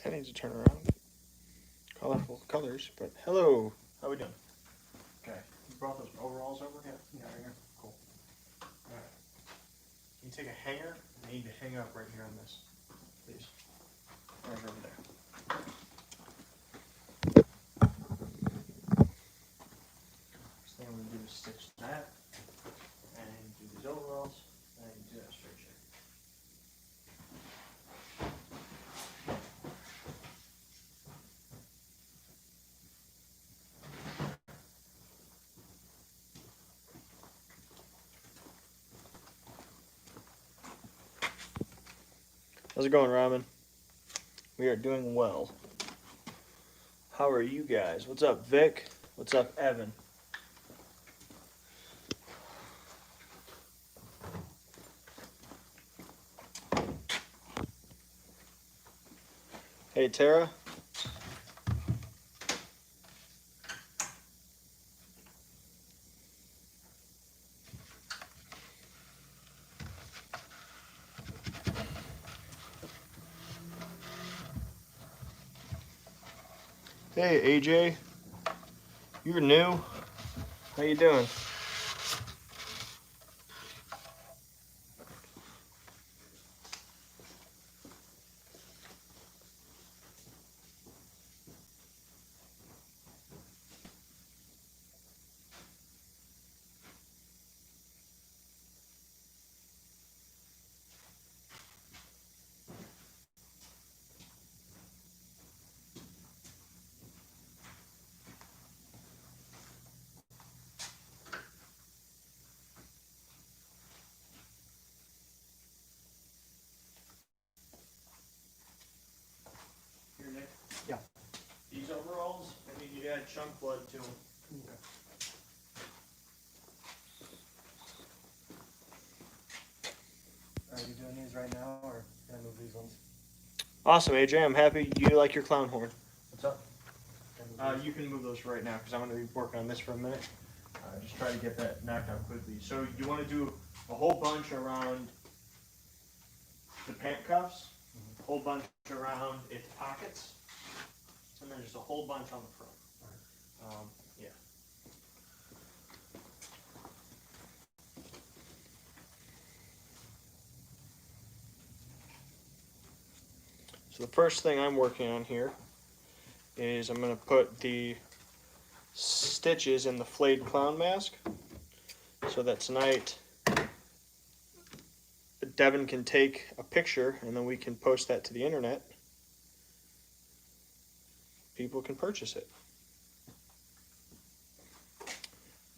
That needs to turn around. Colorful colors, but hello. How we doing? Okay. You brought those overalls over? Yeah, right here. Cool. Alright. Can you take a hanger? I need to hang up right here on this. Please. Right over there. First thing I'm going to do is stitch that. And do these overalls. And do that straight check. How's it going, Ramen? We are doing well. How are you guys? What's up, Vic? What's up, Evan? Hey, Tara. Hey, AJ. You're new. How you doing? Here, Nick. Yeah. These overalls, I need you to add chunk blood to them. Okay. Are you doing these right now, or can I move these ones? Awesome, AJ. I'm happy you like your clown horn. What's up? You can move those right now because I'm going to be working on this for a minute. Just try to get that knocked out quickly. So you want to do a whole bunch around the pant cuffs, a whole bunch around its pockets, and then just a whole bunch on the front. Yeah. So the first thing I'm working on here is I'm going to put the stitches in the flayed clown mask so that tonight Devin can take a picture and then we can post that to the internet. People can purchase it.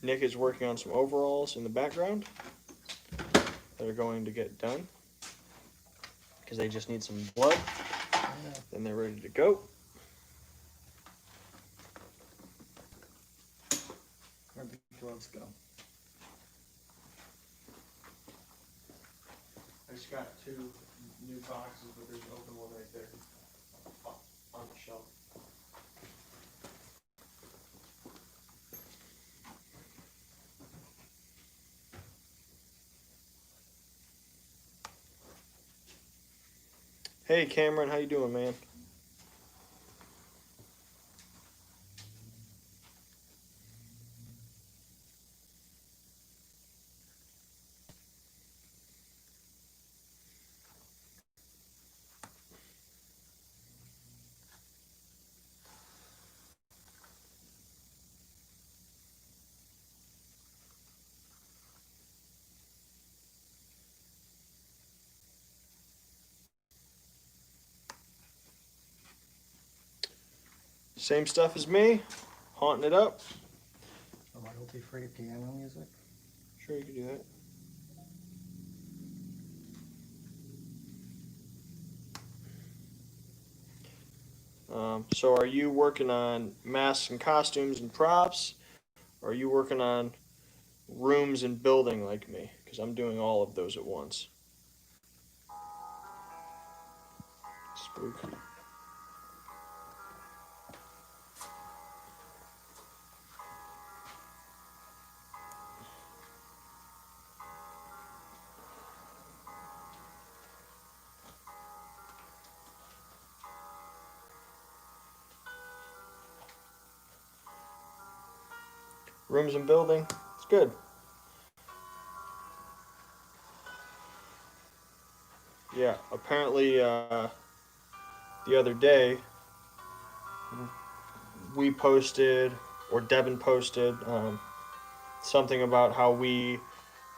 Nick is working on some overalls in the background that are going to get done because they just need some blood. Then they're ready to go. Where'd the gloves go? I just got 2 new boxes, but there's an open one right there on the shelf. Hey Cameron, how you doing, man? Same stuff as me, haunting it up. Royalty-free piano music? Sure, you can do that. So are you working on masks and costumes and props? Or are you working on rooms and building like me? Because I'm doing all of those at once. Spooky. rooms and building. It's good. Yeah, apparently the other day we posted, or Devin posted, something about how we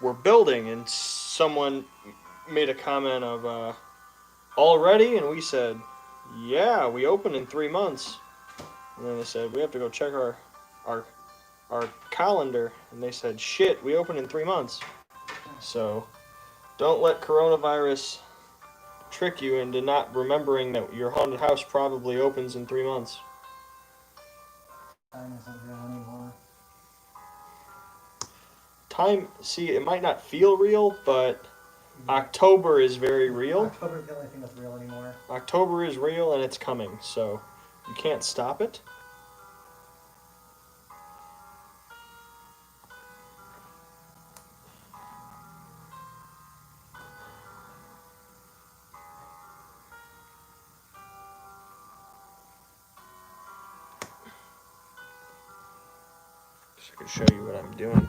were building, and someone made a comment of already, and we said, yeah, we open in 3 months. And then they said we have to go check our our calendar, and they said shit, we open in 3 months. So don't let coronavirus trick you into not remembering that your haunted house probably opens in 3 months. Time isn't real anymore. Time, see, it might not feel real, but October is very real. October's the only thing that's real anymore. October is real, and it's coming, so you can't stop it. I could show you what I'm doing.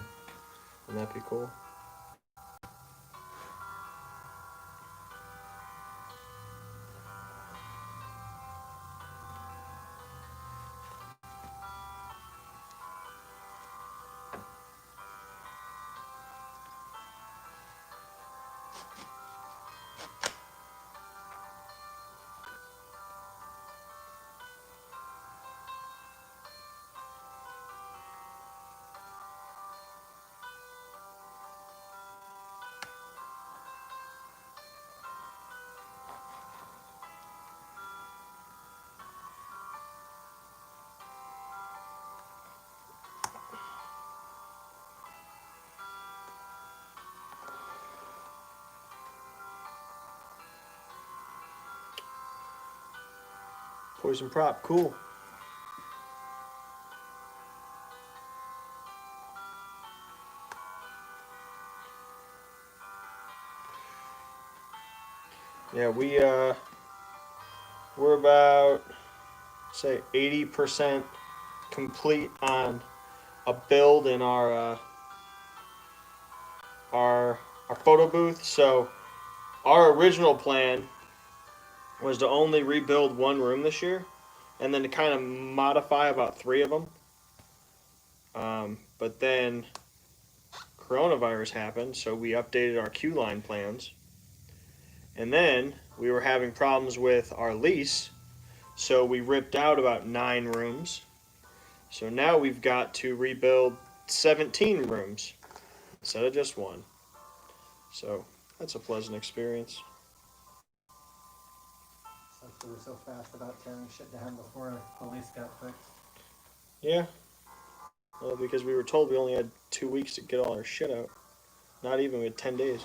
Wouldn't that be cool? Poison prop, cool. Yeah, we're about, say, 80% complete on a build in our photo booth. So our original plan was to only rebuild one room this year, and then to kind of modify about three of them. But then coronavirus happened, so we updated our queue line plans, and then we were having problems with our lease, so we ripped out about 9 rooms. So now we've got to rebuild 17 rooms instead of just one. So that's a pleasant experience. Since we were so fast about tearing shit down before the lease got fixed. Yeah. Well, because we were told we only had 2 weeks to get all our shit out. Not even, we had 10 days.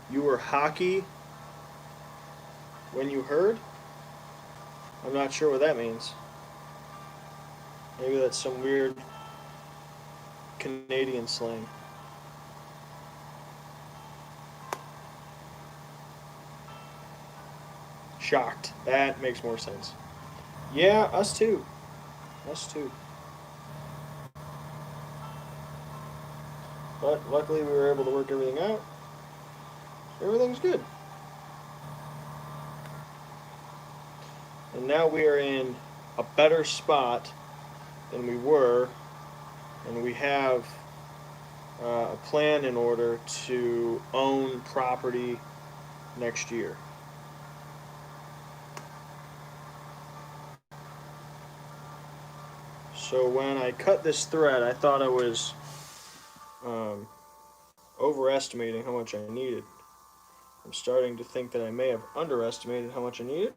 You were hockey when you heard? I'm not sure what that means. Maybe that's some weird Canadian slang. Shocked. That makes more sense. Yeah, us too. Us too. But luckily we were able to work everything out. Everything's good. And now we are in a better spot than we were, and we have a plan in order to own property next year. So when I cut this thread, I thought I was um, overestimating how much I needed. I'm starting to think that I may have underestimated how much I needed.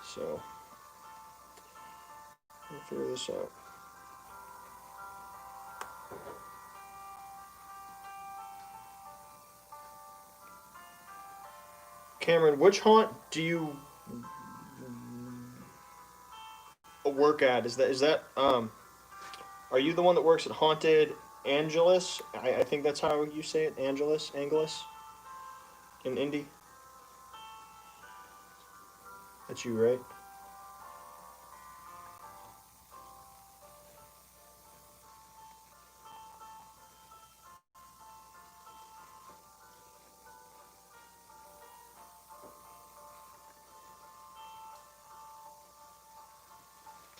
So, we'll figure this out. Cameron, which haunt do you work at? Is that are you the one that works at Haunted Angelus? I think that's how you say it, Angelus in Indy. That's you, right?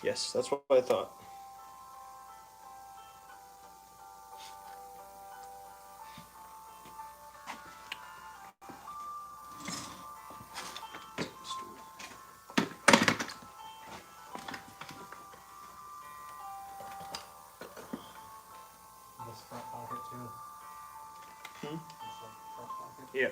Yes, that's what I thought. This front pocket too. Hmm? This like front pocket. Yeah.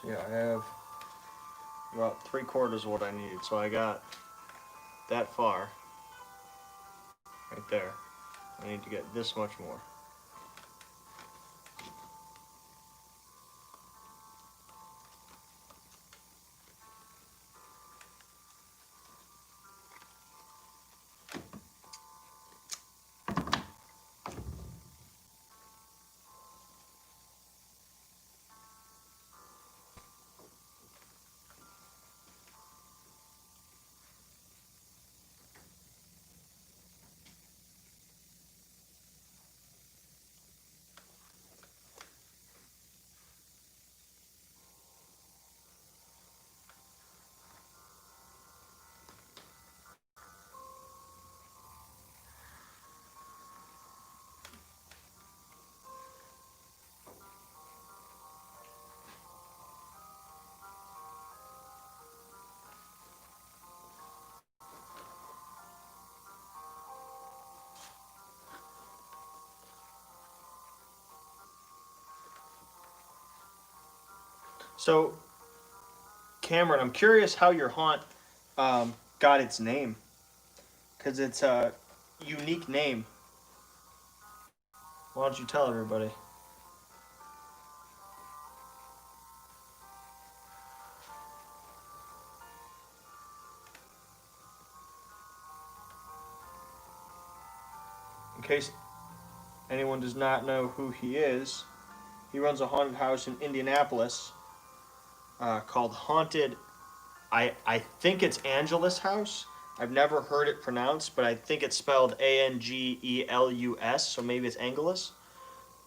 So yeah, I have about 3/4 of what I need. So I got that far, right there. I need to get this much more. So Cameron, I'm curious how your haunt got its name, because it's a unique name. Why don't you tell everybody? In case anyone does not know who he is, he runs a haunted house in Indianapolis called Haunted. I think it's Angelus House. I've never heard it pronounced, but I think it's spelled Angelus, so maybe it's Angelus,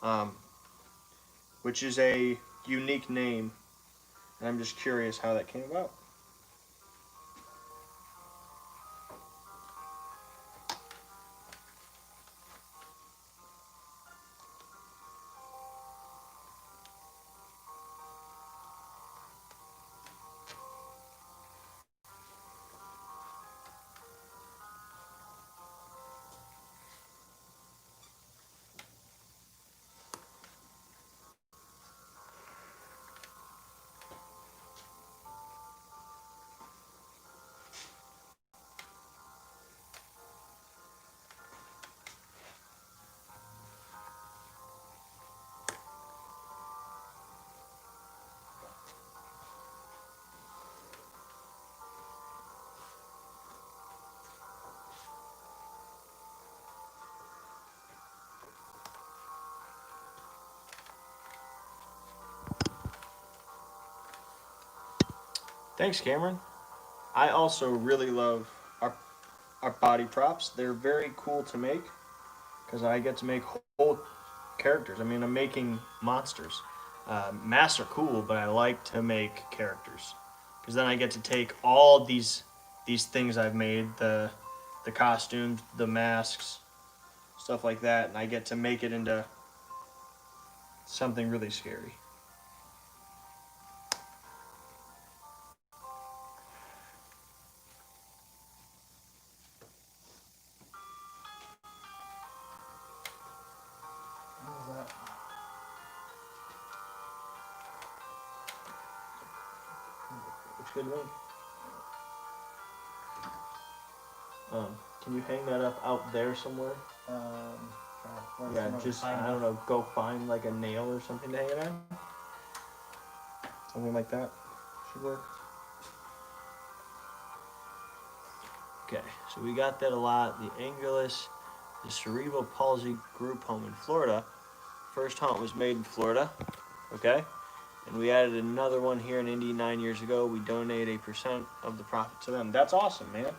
um, which is a unique name. And I'm just curious how that came about. Thanks, Cameron. I also really love our, our body props. They're very cool to make because I get to make whole characters. I mean, I'm making monsters. Masks are cool, but I like to make characters because then I get to take all these things I've made, the costumes, the masks, stuff like that, and I get to make it into something really scary. What was that? Looks good to me. Can you hang that up out there somewhere? Sure. Yeah, just, I don't know, go find like a nail or something to hang it on. Something like that should work. Okay, so we got that a lot. The Anguillus, the cerebral palsy group home in Florida. First hunt was made in Florida, okay? And we added another one here in Indy 9 years ago. We donate 8% of the profit to them. That's awesome, man.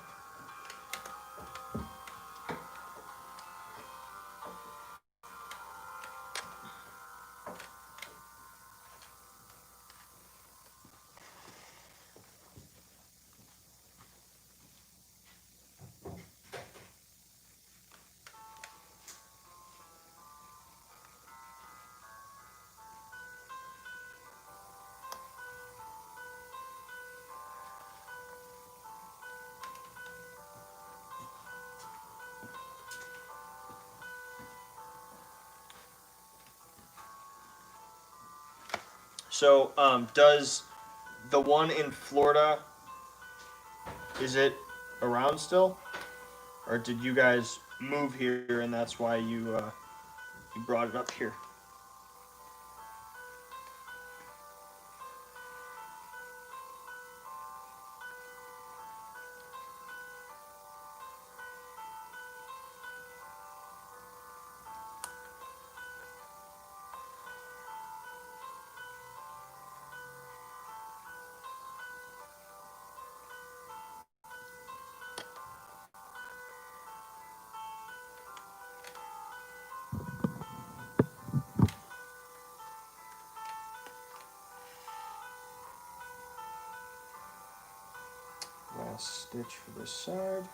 So, does the one in Florida, is it around still? Or did you guys move here and that's why you brought it up here? Last stitch for this side.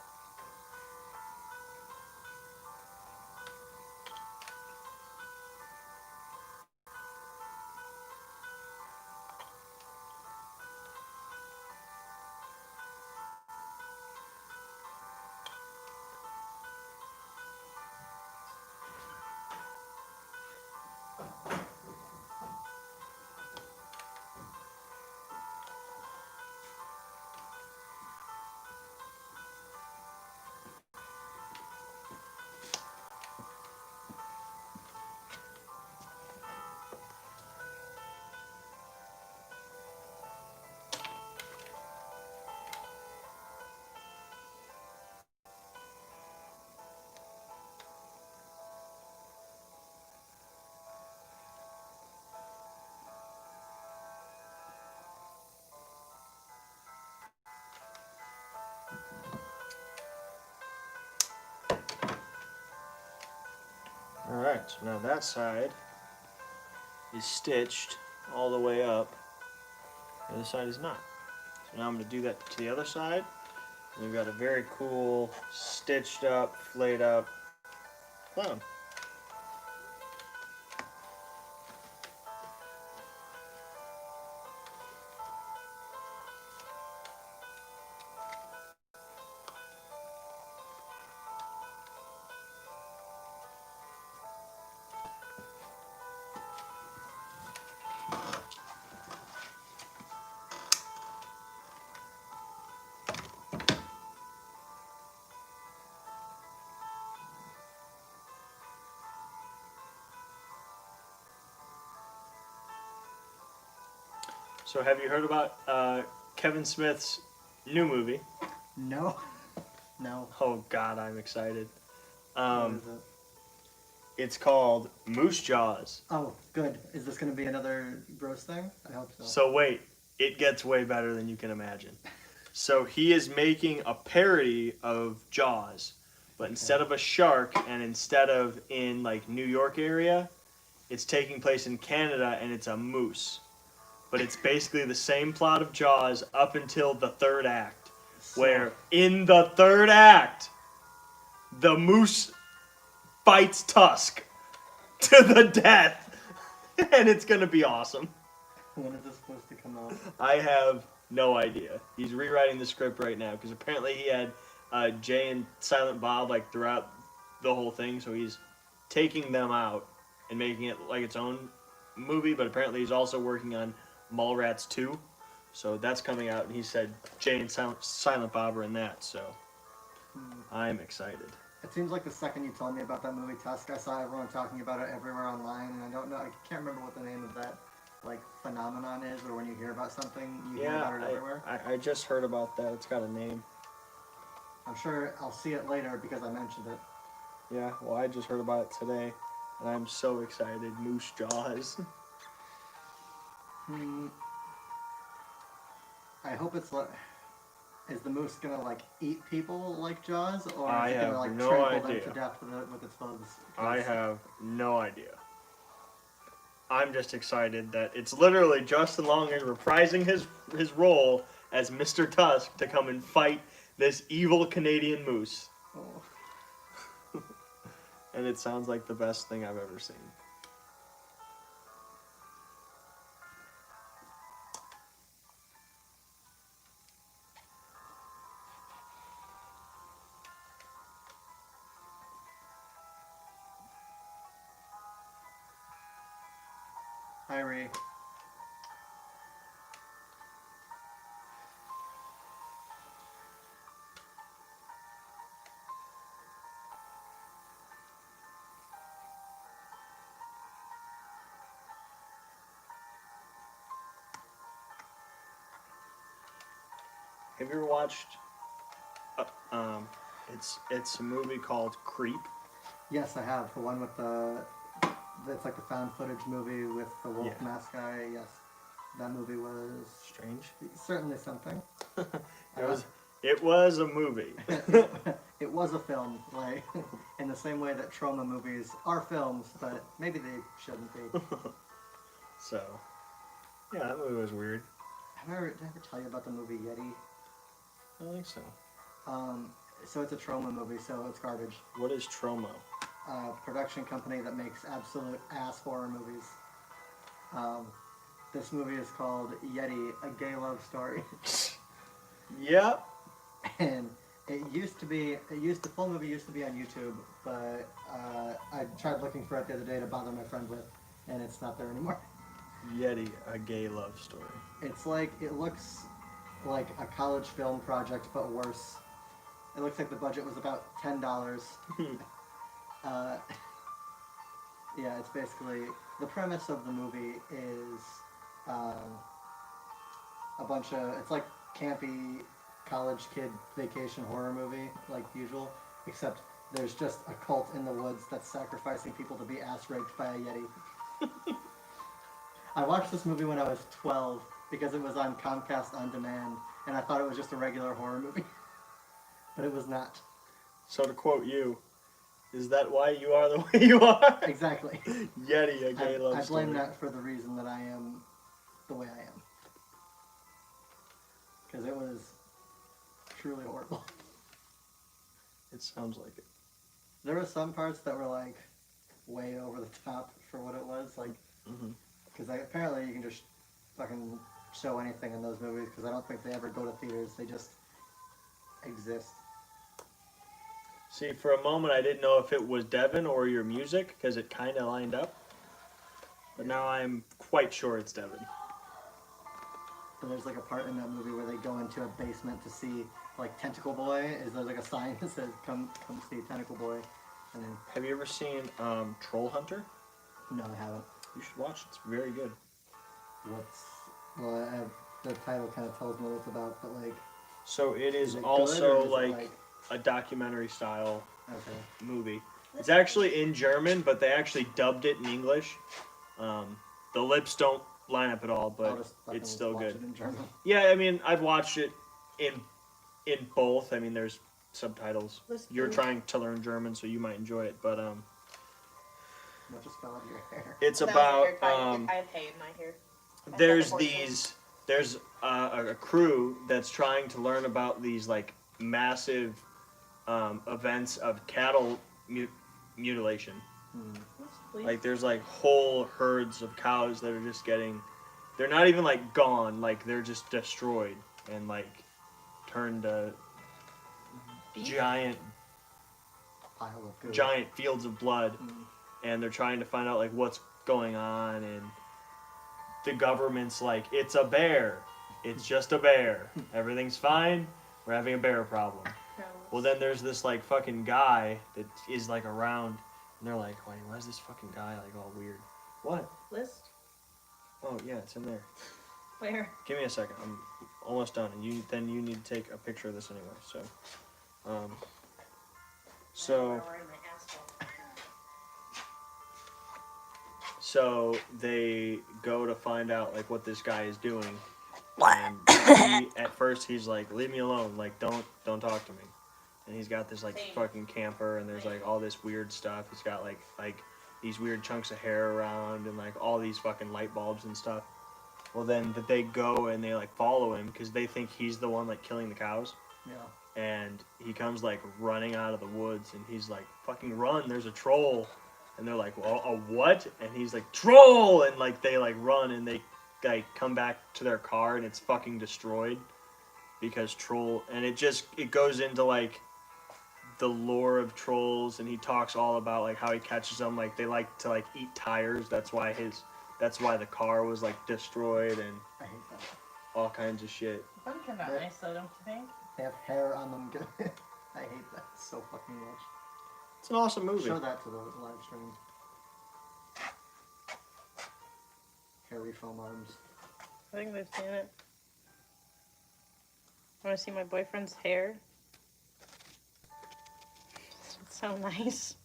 Alright, so now that side is stitched all the way up. The other side is not. So now I'm going to do that to the other side. And we've got a very cool, stitched up, flayed up clown. So have you heard about Kevin Smith's new movie? No. No. Oh God, I'm excited. What is it? It's called Moose Jaws. Oh, good. Is this going to be another gross thing? I hope so. So wait, it gets way better than you can imagine. So he is making a parody of Jaws, but instead of a shark and instead of in like New York area, it's taking place in Canada and it's a moose. But it's basically the same plot of Jaws up until the third act, where in the third act, the moose fights Tusk to the death. And it's going to be awesome. When is this supposed to come out? I have no idea. He's rewriting the script right now because apparently he had Jay and Silent Bob like throughout the whole thing, so he's taking them out and making it like its own movie. But apparently he's also working on Mallrats 2, So that's coming out, and he said Jay and Silent Bob are in that. So I'm excited. It seems like the second you told me about that movie Tusk, I saw everyone talking about it everywhere online, and I don't know, I can't remember what the name of that like phenomenon is, or when you hear about something, you hear about it everywhere. I just heard about that. It's got a name. I'm sure I'll see it later because I mentioned it. Yeah, well, I just heard about it today, and I'm so excited. Moose Jaws. I hope it's like. Is the moose gonna like eat people like Jaws, or I is it have gonna like no trample idea. them to death with its hooves? I have no idea. I'm just excited that it's literally Justin Long is reprising his role as Mr. Tusk to come and fight this evil Canadian moose. Oh. And it sounds like the best thing I've ever seen. Hi, Ree. Have you ever watched? It's a movie called Creep. Yes, I have the one with the. It's like the found footage movie with the wolf mask guy. Yes, that movie was Strange. certainly something. It was a movie. It was a film, like in the same way that trauma movies are films, but maybe they shouldn't be. So, yeah, that movie was weird. Did I ever tell you about the movie Yeti? I don't think so. So it's a trauma movie, so it's garbage. What is Tromo? Production company that makes absolute ass horror movies. This movie is called Yeti, a gay love story. Yep. And the full movie used to be on YouTube, but I tried looking for it the other day to bother my friend with, and it's not there anymore. Yeti, a gay love story. It looks like a college film project, but worse. It looks like the budget was about $10. Yeah, it's basically the premise of the movie is a bunch of it's like campy college kid vacation horror movie like usual, except there's just a cult in the woods that's sacrificing people to be ass raped by a Yeti. I watched this movie when I was 12 because it was on Comcast On Demand, and I thought it was just a regular horror movie, but it was not. So to quote you, is that why you are the way you are? Exactly. Yeti, a gay love story. I blame that for the reason that I am the way I am. Because it was truly horrible. It sounds like it. There were some parts that were like way over the top for what it was, like because apparently you can just fucking show anything in those movies because I don't think they ever go to theaters. They just exist. See, for a moment I didn't know if it was Devin or your music because it kind of lined up. But now I'm quite sure it's Devin. But there's like a part in that movie where they go into a basement to see like Tentacle Boy. Is there like a sign that says "Come see Tentacle Boy"? And then Have you ever seen Troll Hunter? no, I haven't. You should watch it. It's very good. The title kind of tells me what it's about, but like. So it is Is it also good, or is it, like a documentary style Okay. movie. It's actually in German, but they actually dubbed it in English. The lips don't line up at all, I'll but just fucking it's still watch good. it in German. Yeah, I mean, I've watched it in both. I mean, there's subtitles. You're trying to learn German, so you might enjoy it. But What just fell out of your hair? it's That was about a haircut. I have hay in my hair. there's a crew that's trying to learn about these like massive events of cattle mutilation. Like there's like whole herds of cows that are just they're not even like gone, like they're just destroyed and like turned to giant fields of blood. And they're trying to find out like what's going on, and the government's like, it's a bear, It's just a bear. Everything's fine. We're having a bear problem. Well, then there's this like fucking guy that is like around, and they're like, wait, why is this fucking guy like all weird? What? List? Oh yeah, it's in there. Where? Give me a second. I'm almost done, and you need to take a picture of this anyway. So so they go to find out like what this guy is doing, and at first he's like, leave me alone, like don't talk to me. And he's got this like fucking camper, and there's like all this weird stuff. He's got like these weird chunks of hair around, and like all these fucking light bulbs and stuff. Well, then they go and they like follow him because they think he's the one like killing the cows. Yeah. And he comes like running out of the woods, and he's like, fucking run, there's a troll. And they're like, well, a what? And he's like, troll. And like they like run, and they like come back to their car, and it's fucking destroyed because troll. And it goes into like the lore of trolls, and he talks all about like how he catches them, like they like to like eat tires. That's why the car was like destroyed, and I hate that. all kinds of shit. Fun turned out nice though, don't you think? They have hair on them. I hate that so fucking much. It's an awesome movie. Show that to the live stream. Hairy foam arms. I think they've seen it. Want to see my boyfriend's hair? It's so nice.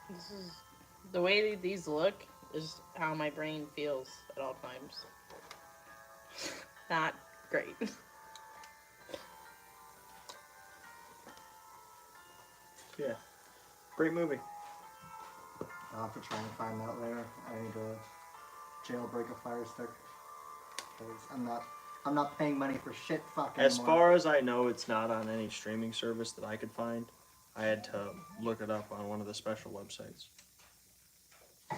This is the way these look is how my brain feels at all times. Not great. Yeah. Great movie. I'll have to try and find that later. I need to jailbreak a Fire Stick. Because I'm not paying money for shit fucking As anymore. far as I know, it's not on any streaming service that I could find. I had to look it up on one of the special websites. I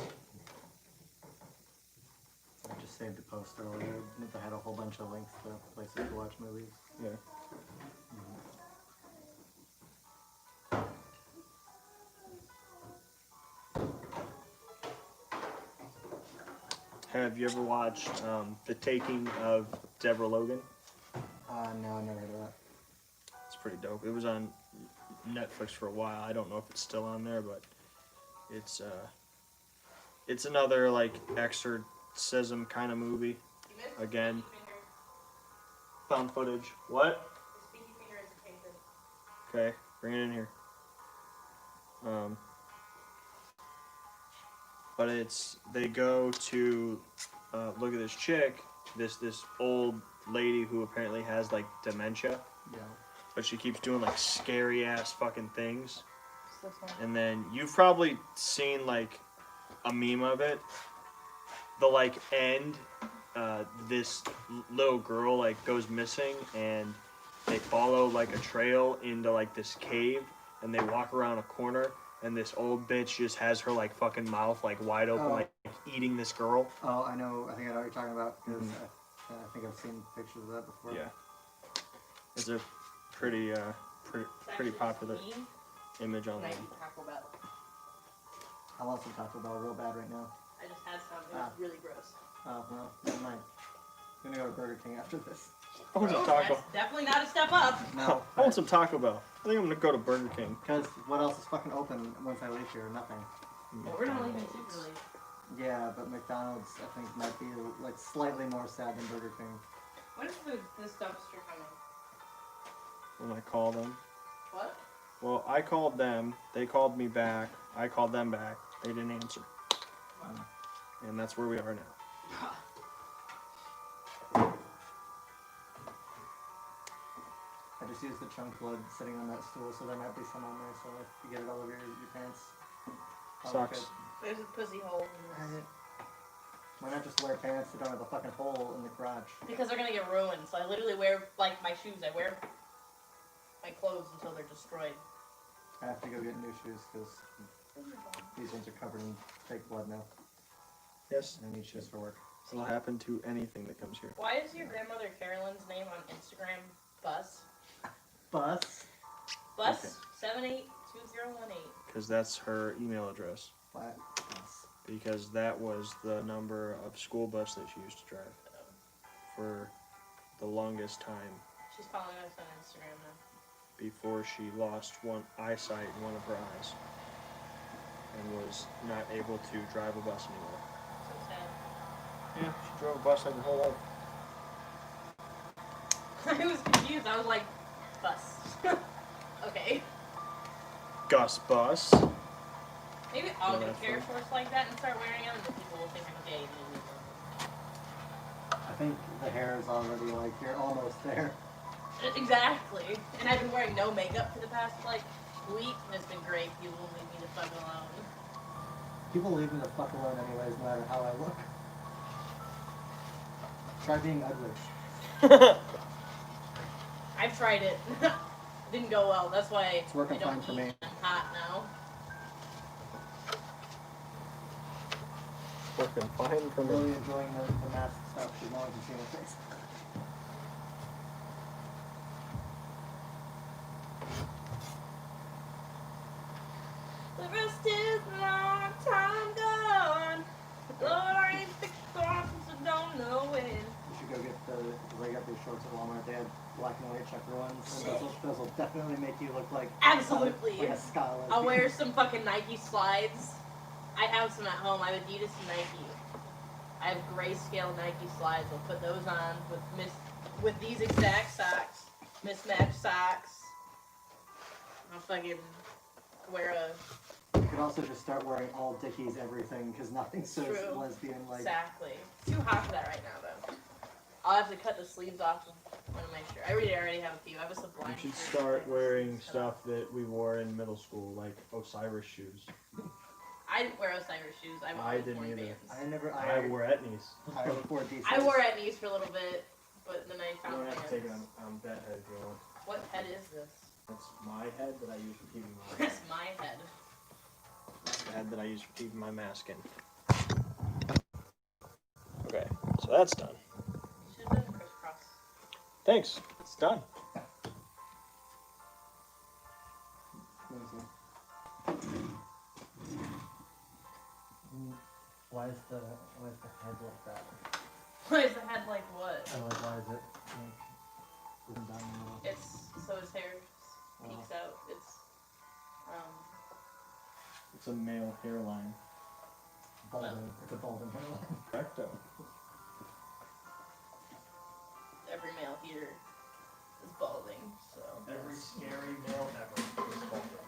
just saved a post earlier that had a whole bunch of links to places to watch movies. Yeah. Have you ever watched The Taking of Deborah Logan? No, I never heard of that. It's pretty dope. It was on Netflix for a while. I don't know if it's still on there, but it's another like exorcism kind of movie. Again, found footage. What? Okay, bring it in here. But they go to look at this chick, this old lady who apparently has like dementia. Yeah. But she keeps doing like scary ass fucking things. What's this one? And then you've probably seen like a meme of it. The like end, this little girl like goes missing, and they follow like a trail into like this cave, and they walk around a corner, and this old bitch just has her like fucking mouth like wide open, like eating this girl. Oh, I know. I think I know what you're talking about. Because I think I've seen pictures of that before. Yeah. It's a pretty popular image online. I want some Taco Bell real bad right now. I just had some. It was really gross. Oh, well, never mind. I'm gonna go to Burger King after this. I want some Taco. That's definitely not a step up. No. I want some Taco Bell. I think I'm gonna go to Burger King. Because what else is fucking open once I leave here? Nothing. Well, we're not leaving super late. Yeah, but McDonald's, I think, might be like slightly more sad than Burger King. When is this dumpster coming? When I call them. What? Well, I called them. They called me back. I called them back. They didn't answer. And that's where we are now. I just used the chunk blood sitting on that stool, so there might be some on there, so if you get it all over your pants. Sucks. There's a pussy hole in this. Why not just wear pants that don't have a fucking hole in the crotch? Because they're gonna get ruined, so I literally wear, like, my shoes. I wear my clothes until they're destroyed. I have to go get new shoes, because these ones are covered in fake blood now. Yes. I need shoes for work. It'll happen to anything that comes here. Why is your grandmother Carolyn's name on Instagram Bus? Bus? Bus Okay. 78 2018. Because that's her email address. Flat bus. Because that was the number of school bus that she used to drive for the longest time She's following us on Instagram now. before she lost one eyesight in one of her eyes and was not able to drive a bus anymore. So sad. Yeah, she drove a bus like her whole life. I was confused. I was like, bus. Okay. Gus bus. Maybe I'll Yeah, get a that's pair of fun. shorts like that and start wearing them, and people will think I'm gay. I think the hair is already like, you're almost there. Exactly. And I've been wearing no makeup for the past, like, week, and it's been great. People will leave me the fuck alone. People leave me the fuck alone anyways, no matter how I look. Try being ugly. I've tried it. It didn't go well. That's why It's working I don't fine for eat. me. I'm hot now. Working fine for I'm me. really enjoying the mask stuff. She's not to see my face. The rest is a long time gone. Lord, I ain't fixed off, so don't know when. You should go get I got these shorts at Walmart. They had black and white checker ones. Sick. And those will definitely make you look like Absolutely. like a scholar. I'll wear some fucking Nike slides. I have some at home. I have Adidas and Nike. I have grayscale Nike slides. I'll put those on with these exact socks, mismatched socks. I'll fucking wear a You could also just start wearing all Dickies everything because nothing's so True. lesbian like. exactly. It's too hot for that right now though. I'll have to cut the sleeves off one of my shirts. I already have a few. I have a Sublime. You should shirt start that wearing sleeves cut off. stuff that we wore in middle school, like Osiris shoes. I didn't wear Osiris shoes. I've I always didn't worn either. Vans. I wore etnies. I wore decent. I wore etnies for a little bit, but then I You found don't have to take it Vans. on that head if you want. What head is this? That's my head that I use for keeping my That's my head. the head that I use for keeping my mask in. Okay, so that's done. Should have done crisscross. Thanks. It's done. Let me see. Why is the head like that? Why is the head like what? I like, why is it like down in the middle? It's so his hair peeks out. It's a male hairline. Balding. It's a balding hairline. Correcto. Every male here is balding, so. Every scary male ever is balding.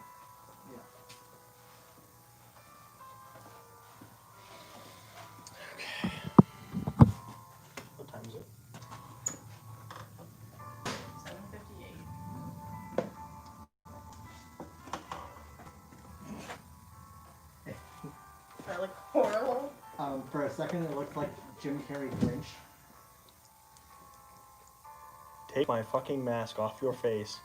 What time is it? 7:58. That look horrible. For a second, it looked like Jim Carrey Grinch. Take my fucking mask off your face.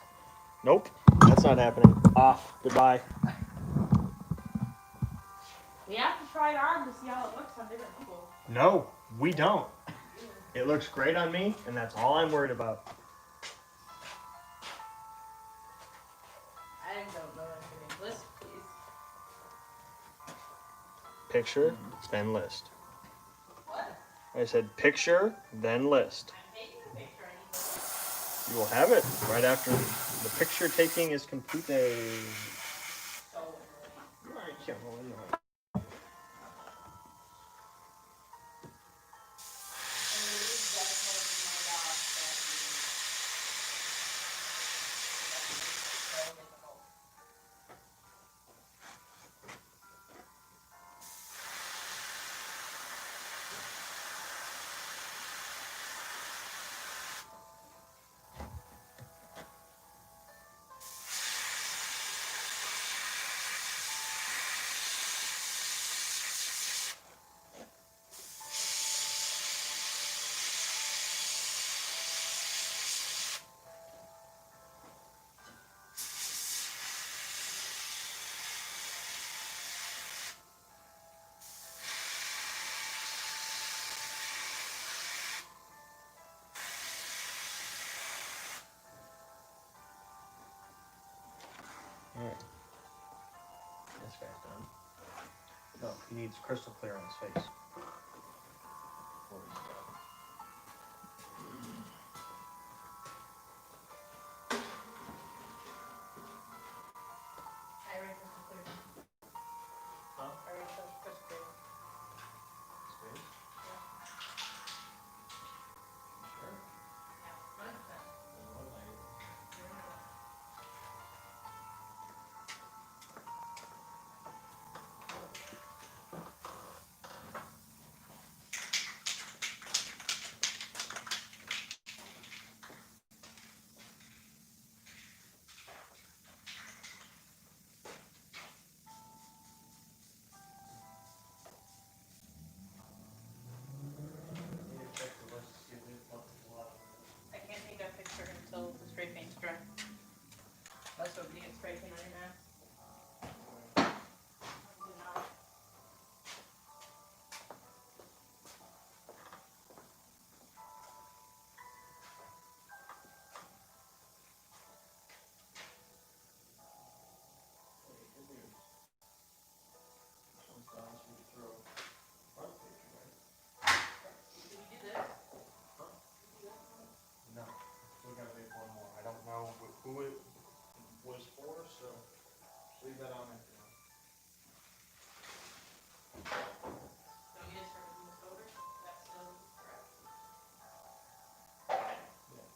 Nope, that's not happening. Off. Goodbye. We have to try it on to see how it looks on different people. No, we don't. It looks great on me, and that's all I'm worried about. I don't know anything. List, please. Picture, then list. What? I said picture, then list. I'm taking a picture. I need to. You will have it right after the picture taking is completed. So annoying. So annoying. this guy's done. No, he needs crystal clear on his face. Before he's done. I already crystal clear. Huh? I already crystal clear. His face? Yeah. Sure. Yeah. 100%. Then what am I doing? I need to check the list to see if they've left a lot of it. I can't take that picture until the spray paint's dry. Also, do you get spray paint on your mask? Do not. Hey, good news. This one's done, so we can throw front page away. Did you do this? Huh? No. Still gotta make one more. I don't know who it was for, so just leave that on there for now. Don't you just start moving this over? That's still correct. Yeah.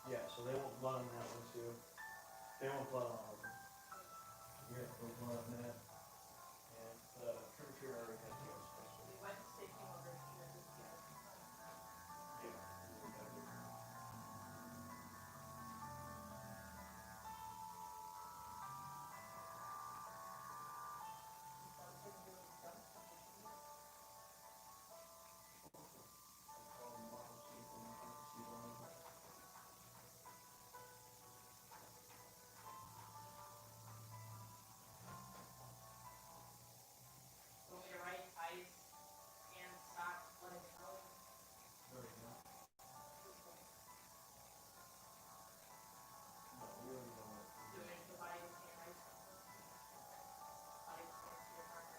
Yeah, so they won't blood on that one too. They won't blood on all of them. Yeah, they'll blood on that. And the trick or treat already has yours. We went to safety over here. Yeah. we got it. I'll call them tomorrow, see if they want to see one of them. Want me to write ice and socks blood color? There we go. No, we already know what. Do it make the body scan ice? Body scan to your partner.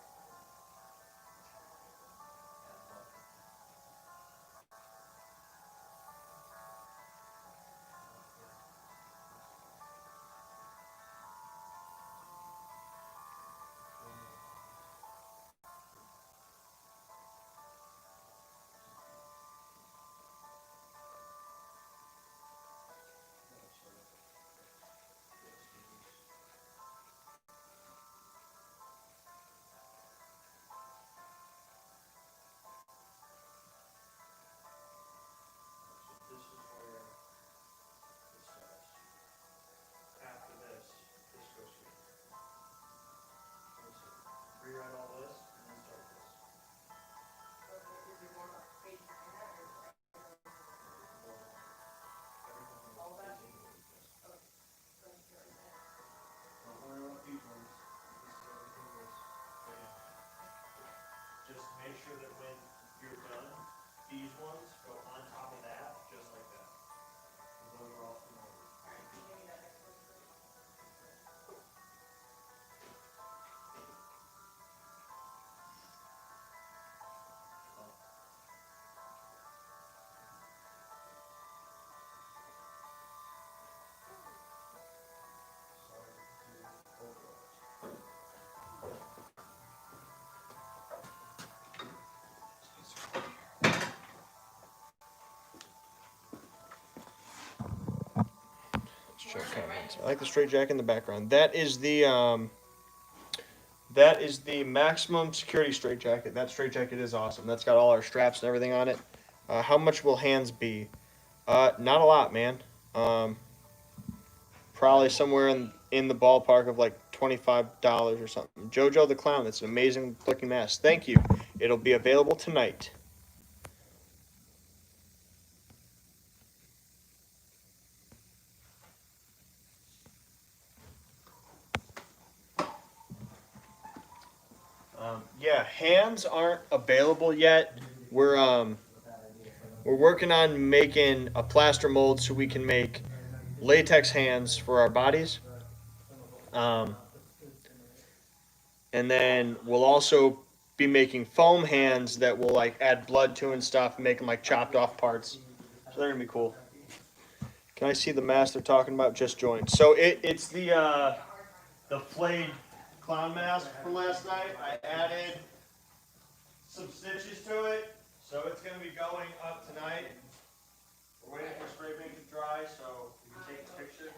This is where it starts. After this goes here. Let's see. Rewrite all this and then start this. Is there more about page behind that or Everything from all that? this is this. Don't Don't worry about these ones. This is everything this. But yeah. Just make sure that when you're done, these ones go on top of that, just like that. And those are all from over. Alright, can you give me that next one? Sorry to overload. I like the straight jacket in the background. That is the maximum security straight jacket. That straight jacket is awesome. That's got all our straps and everything on it. How much will hands be? Not a lot, man. probably somewhere in the ballpark of like $25 or something. Jojo the Clown. It's an amazing looking mask. Thank you. It'll be available tonight. Yeah, hands aren't available yet. We're working on making a plaster mold so we can make latex hands for our bodies. Um, and then we'll also be making foam hands that we'll like add blood to and stuff, and make them like chopped off parts. So they're gonna be cool. Can I see the mask they're talking about? Just joined. So it's the flayed clown mask from last night. I added some stitches to it, so it's gonna be going up tonight. We're waiting for spray paint to dry, so you can take a picture.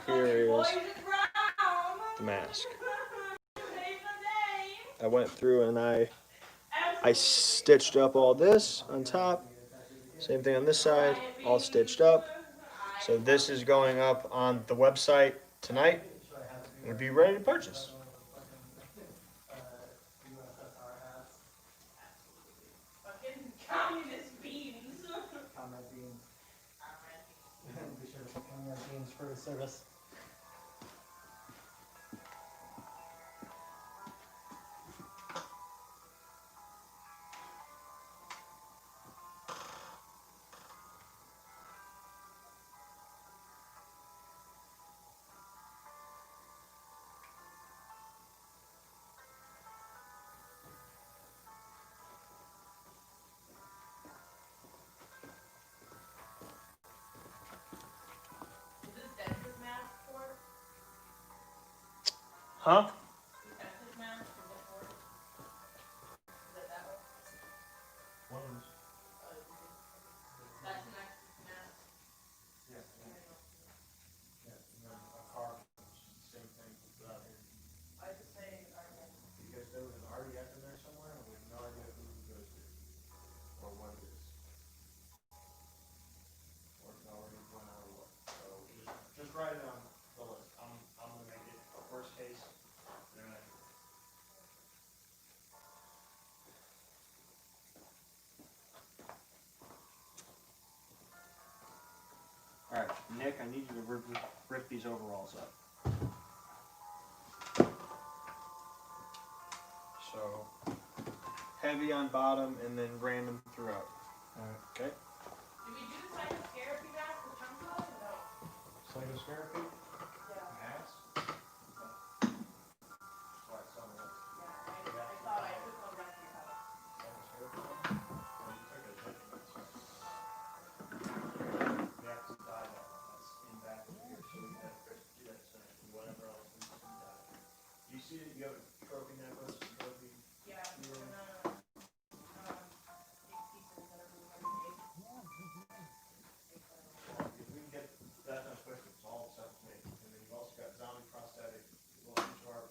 Here is the mask. I went through and I stitched up all this on top. Same thing on this side, all stitched up. So this is going up on the website tonight and be ready to purchase. Fucking communist beans. Comrade Beans. Be sure to put Comrade Beans for his service. Is this dentist mask for? Huh? Dentist mask for what for? Is it that one? That's next mask. Yeah, a car, same thing without here. I just say Because there was an RDF in there somewhere, and we have no idea who it goes to, or what it is. Or it's already run out of what. So just write it on the list. I'm gonna make it a worst case. All right, Nick, I need you to rip these overalls up. So heavy on bottom and then random throughout. Okay. Did we do the psychotherapy mask with chunks of it? No. Psychotherapy? Yeah. Mask? What, some of it? Yeah, I thought I took one back to your house. Psychotherapy? Well, you took it. You have to dye that one. That's in back of here. So we have to do that tonight. And whatever else we can dye. Do you see that you have a trophy necklace? Trophy? Yeah, we're gonna take pieces that are really hard to make. Well, if we can get that done quick, it's all self-made. And then you've also got zombie prosthetic. Well, each of our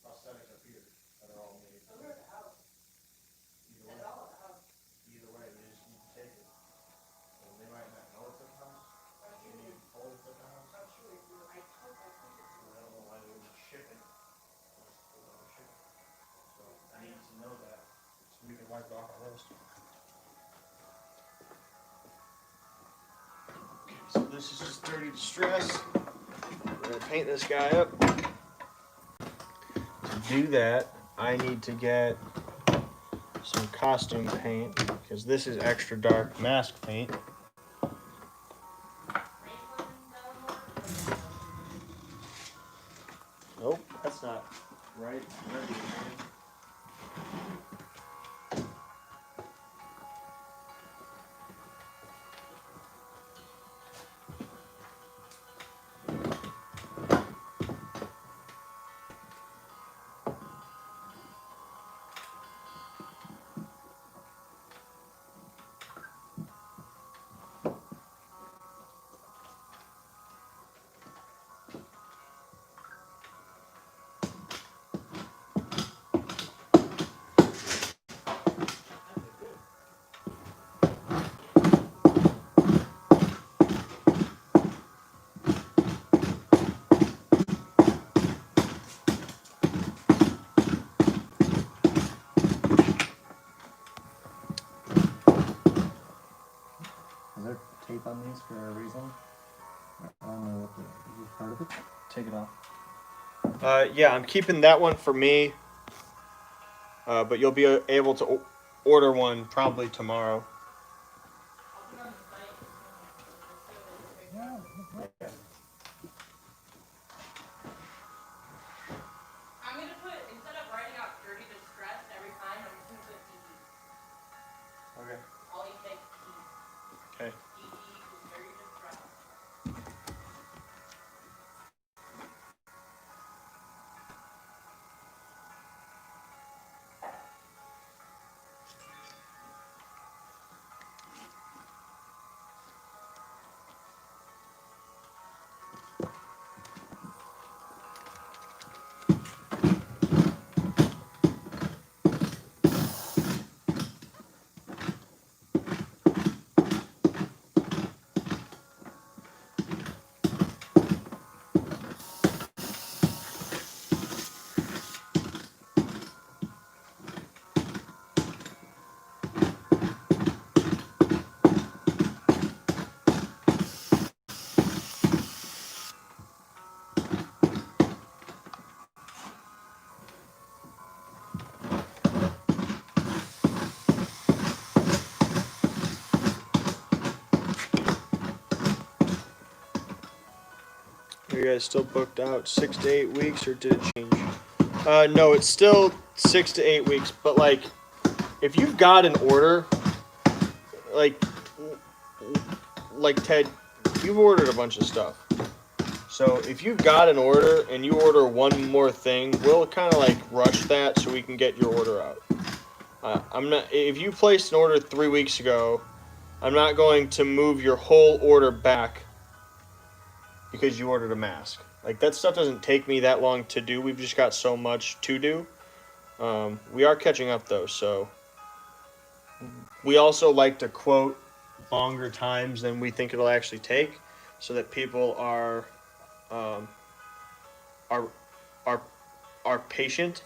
prosthetics up here that are all made. Those are at the house. Either It's way, all at the house. either way, they just need to take it. And they might not know it's at the house. They need to hold it at the house. I'm sure they do. I took it. And I don't know why they wouldn't ship it. So I need to know that so we can wipe it off our list. Okay, so this is just dirty distress. We're gonna paint this guy up. To do that, I need to get some costume paint because this is extra dark mask paint. Nope, that's not right. Is there tape on these for a reason? I don't know what is this part of it? Take it off. Yeah, I'm keeping that one for me. But you'll be able to order one probably tomorrow. I'm gonna put, instead of writing out dirty distress every time, I'm just gonna put DD. Okay. All you take D. Okay. DD equals dirty distress. Are you guys still booked out 6 to 8 weeks, or did it change? No, it's still 6 to 8 weeks. But like, if you've got an order, like Ted, you've ordered a bunch of stuff. So if you've got an order and you order one more thing, we'll kind of like rush that so we can get your order out. I'm not. If you placed an order 3 weeks ago, I'm not going to move your whole order back because you ordered a mask. Like, that stuff doesn't take me that long to do. We've just got so much to do. We are catching up though, so we also like to quote longer times than we think it'll actually take, so that people are are are patient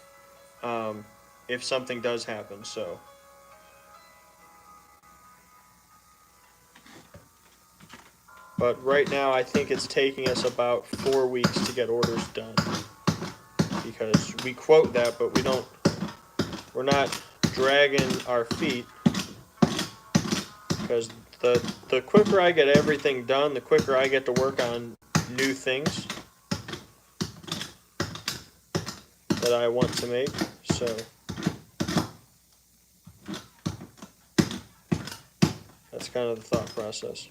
if something does happen. So. But right now, I think it's taking us about 4 weeks to get orders done, because we quote that, but we're not dragging our feet, because the quicker I get everything done, the quicker I get to work on new things that I want to make. So that's kind of the thought process.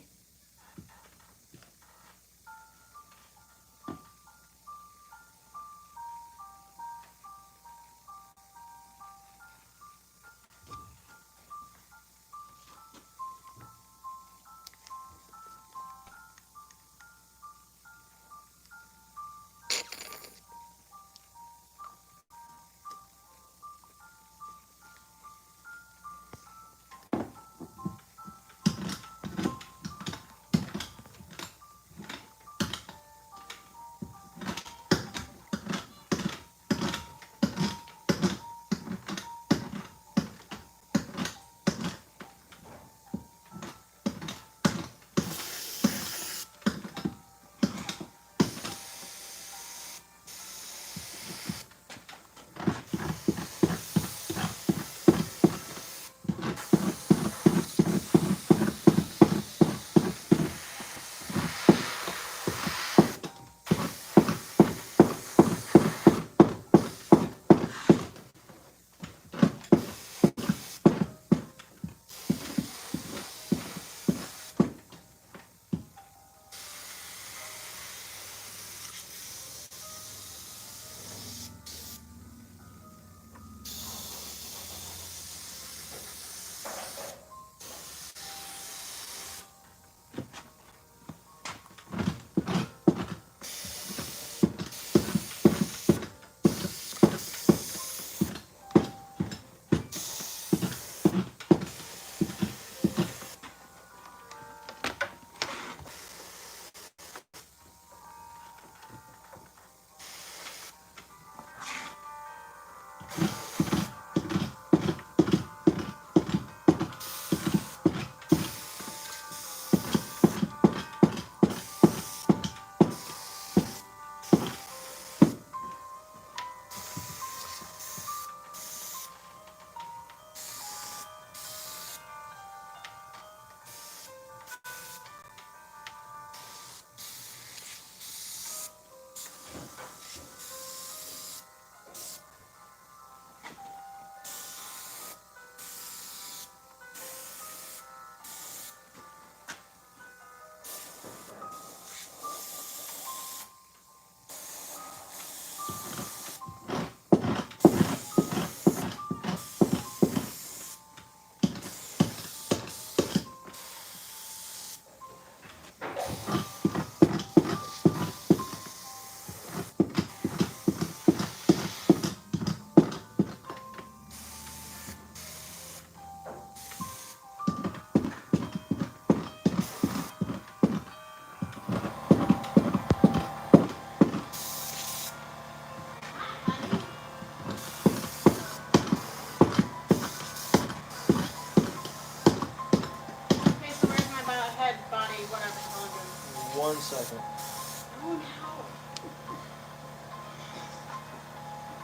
1 second. Oh no.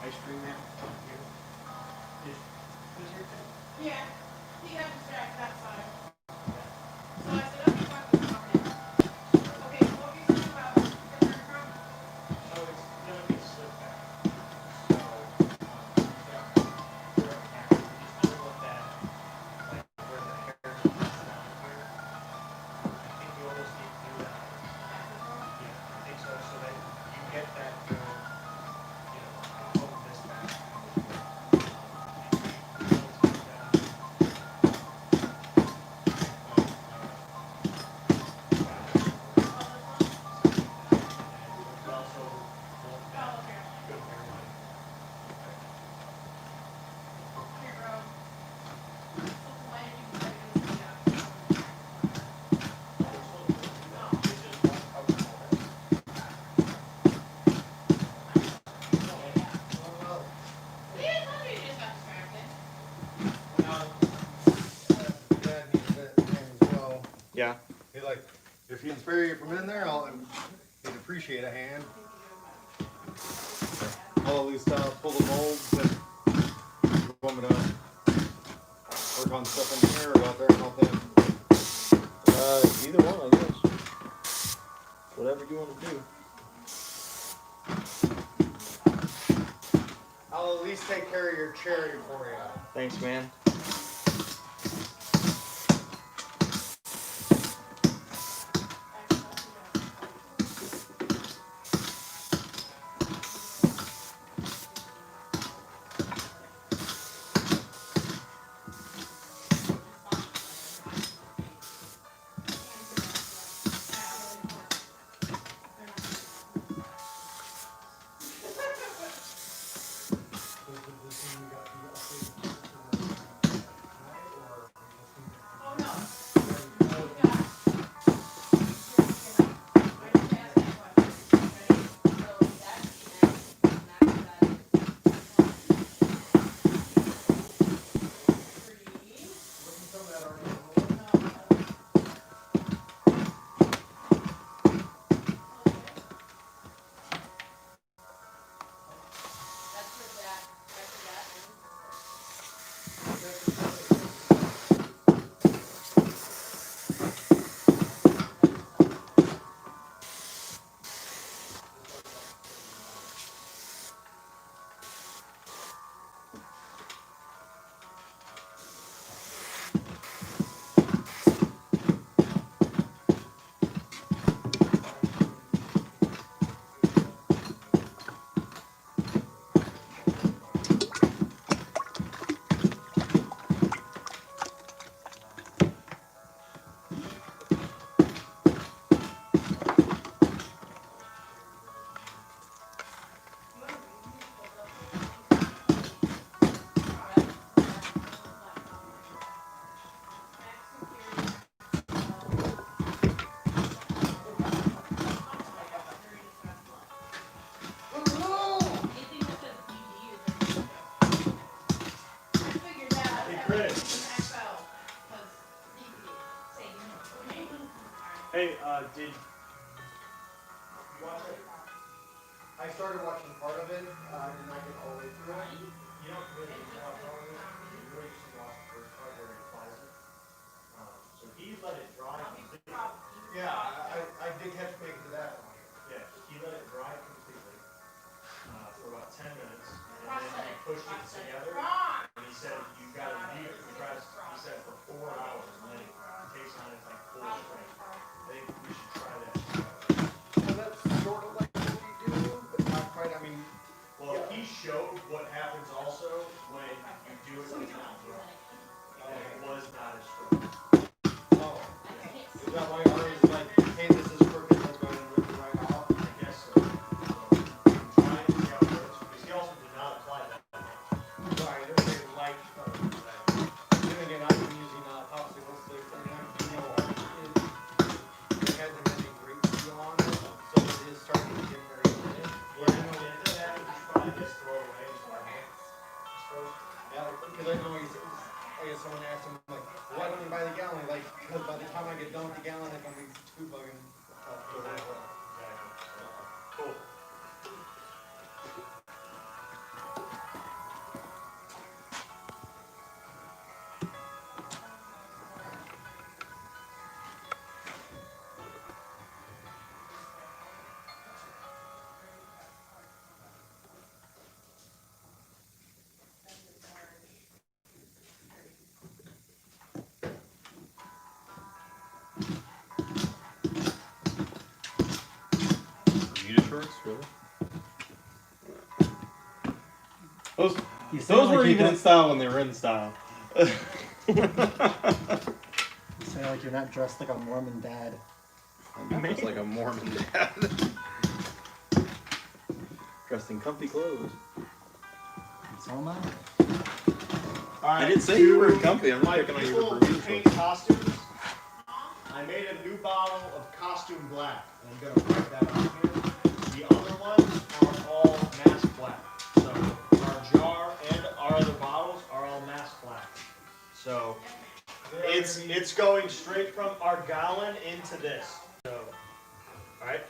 Ice cream man. Yeah. He got distracted outside. So I said, okay, talk to him. Okay, so what were you saying about the third truck? So it's gonna be slip back. So we're at half. We just kind of looked at like where the hair is down here. I think you almost need to do that. Yeah, I think so. So that you get that hold this back. Yeah. He like, if you can spare you from in there, he'd appreciate a hand. I'll at least pull the molds and you want me to work on stuff in here or out there and help them. Either one, I guess. Whatever you want to do. I'll at least take care of your cherry for you. Thanks, man. Hey, did you watch it? I started watching part of it. I did not get all the way through it. You don't really watch all of it. You really just watch the first part where he applies it. So he let it dry completely. Yeah, I did catch big to that one. Yeah, he let it dry completely for about 10 minutes, and then he pushed it together. And he said you got to leave it compressed. He said for 4 hours, and then it takes on its like full strength. I think we should try that. So that's sort of like what we do, but not quite. I mean, Well, he showed what happens also when you do it when it's not dry. And it was not as strong. oh, is that why ours is like, hey, this is crooked, let's go ahead and rip it right off? I guess so. So try it and see how it works. Because he also did not apply that much. Right, there's a light of that. Then again, I've been using popsicle sticks, and it hasn't been a great deal on it, so it is starting to get very thin. Yeah, into that, you should probably just throw it away. Yeah, because I know I guess someone asked him, like, why don't you buy the gallon? Like, because by the time I get done with the gallon, it's gonna be too bugging. Cool. Bermuda shorts, really? Those You sound those like were you even don't- in style when they were in style. You sound like you're not dressed like a Mormon dad. I'm dressed like a Mormon dad. Dressed in comfy clothes. So am I. Alright, I didn't say you were to comfy, I'm just my picking on you people for who Bermuda paint shorts. costumes, I made a new bottle of costume black, and I'm gonna write that on here. The other ones are all mask black. So our jar and our other bottles are all mask black. So it's going straight from our gallon into this. So, alright?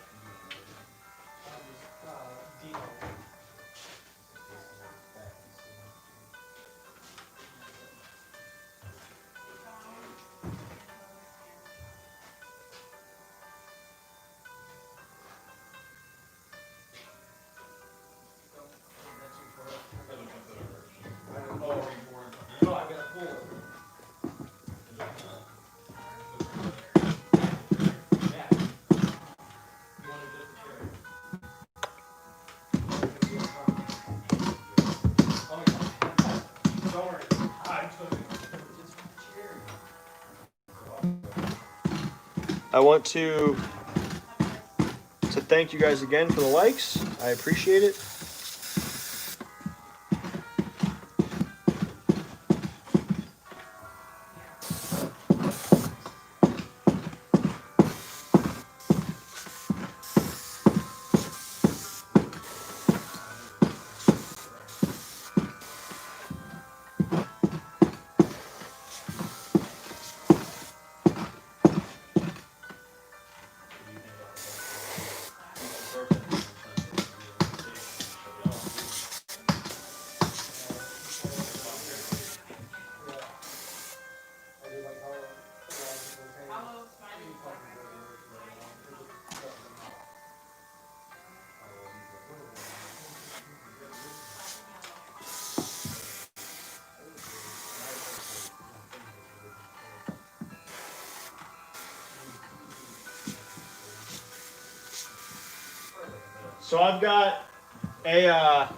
I want to thank you guys again for the likes. I appreciate it. So I've got a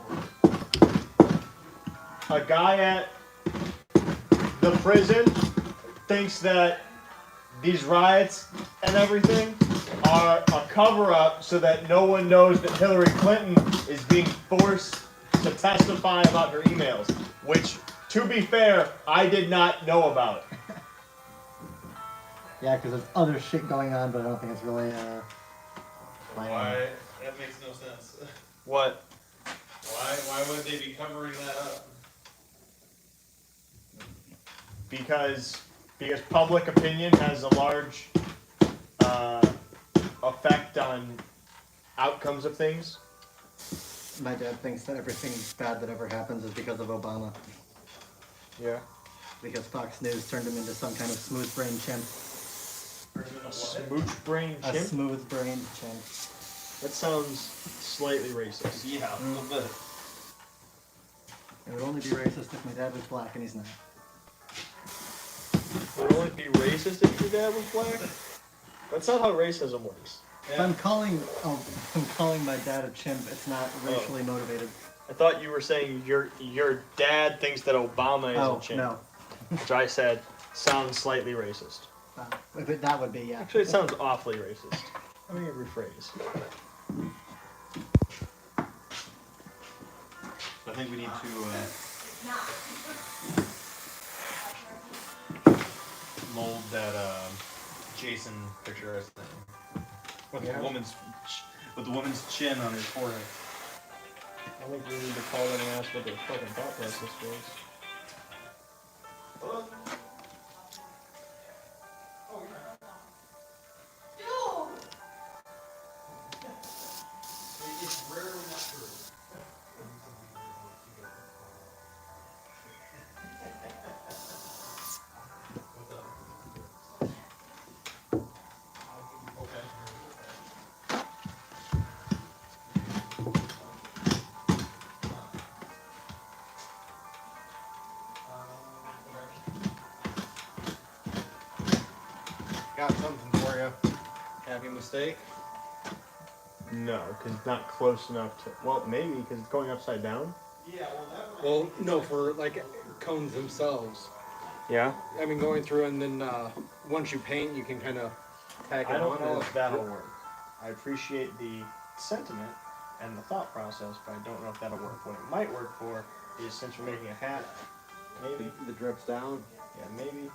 guy at the prison thinks that these riots and everything are a cover-up so that no one knows that Hillary Clinton is being forced to testify about her emails, which, to be fair, I did not know about. Yeah, because there's other shit going on, but I don't think it's really Why? That makes no sense. What? Why would they be covering that up? Because public opinion has a large effect on outcomes of things. My dad thinks that everything bad that ever happens is because of Obama. Yeah. Because Fox News turned him into some kind of smooth-brained chimp. A smooch brain A chimp? smooth-brained chimp. That sounds slightly racist. Yeah, a little bit. It would only be racist if my dad was black, and he's not. Would it only be racist if your dad was black? That's not how racism works. If I'm calling my dad a chimp, it's not racially motivated. I thought you were saying your dad thinks that Obama is a chimp. No. Which I said sounds slightly racist. But that would be, yeah. Actually, it sounds awfully racist. Let me rephrase. I think we need to mold that Jason picture as with Yeah. the woman's chin on his forehead. I think we need to call them and ask what their fucking thought process was. something for you. Happy mistake. No, because it's not close enough to. Well, maybe because it's going upside down. Yeah, well, no, for like cones themselves. Yeah. I mean, going through and then once you paint, you can kind of tack it I don't on. know if that'll work. I appreciate the sentiment and the thought process, but I don't know if that'll work. What it might work for is since we're making a hat, maybe. The drips down. Yeah, maybe.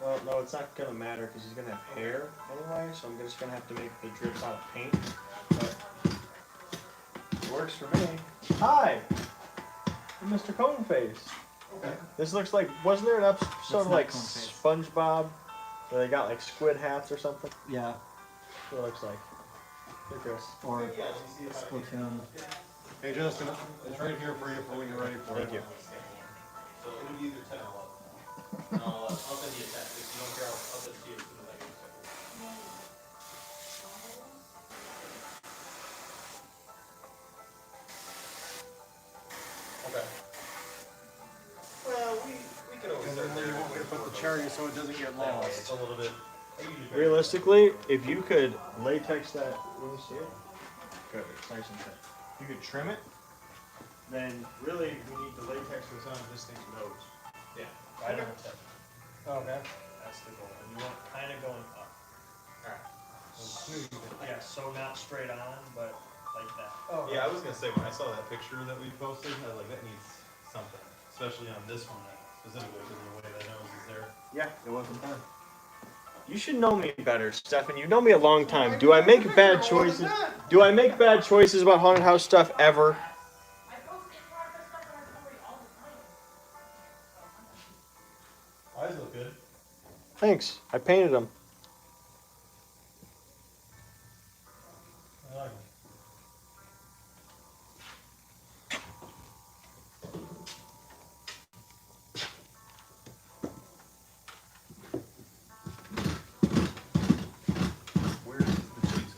Well, no, it's not gonna matter because he's gonna have hair anyway, so I'm just gonna have to make the drips out of paint. But it works for me. Hi, I'm Mr. Coneface. Okay. This looks like, wasn't there an episode That's of not like Coneface. SpongeBob where they got like squid hats or something? Yeah, That's what it looks like. Here, Chris. or Splatoon. Hey, Justin, it's right here for you for when you're ready for Thank it. you. So it'll be either 10 or 11. And I'll send you a text. If you don't care, I'll send it to you as soon as I get a second. Okay. Well, we could always And start then there. you want me to put the cherry so it doesn't get That way, it's lost. a little bit. Realistically, if you could latex that, let me see it. Good, it's nice and thick. If you could trim it, then really we need to latex this on this thing's nose. Yeah. Right on the tip. Okay. That's the goal. And you want it kind of going up. Alright. Yeah, so not straight on, but like that. Oh, Yeah, I was gonna say when I saw that picture that we posted, I was like, that needs something, especially on this one specifically because of the way that nose is there. Yeah, it wasn't done. You should know me better, Stefan. You know me a long time. Do I make bad choices? Do I make bad choices about haunted house stuff ever? Eyes look good. Thanks. I painted them. I like Where's the cheese?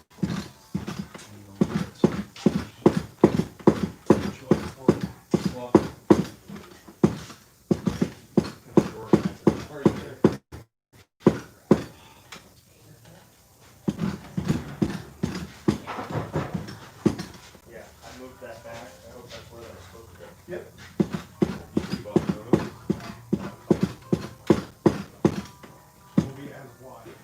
What you looking for? Well, Are you there? Yeah, I moved that back. I hope that's where that's supposed to go. Yep. You keep off the road. Will be as wide.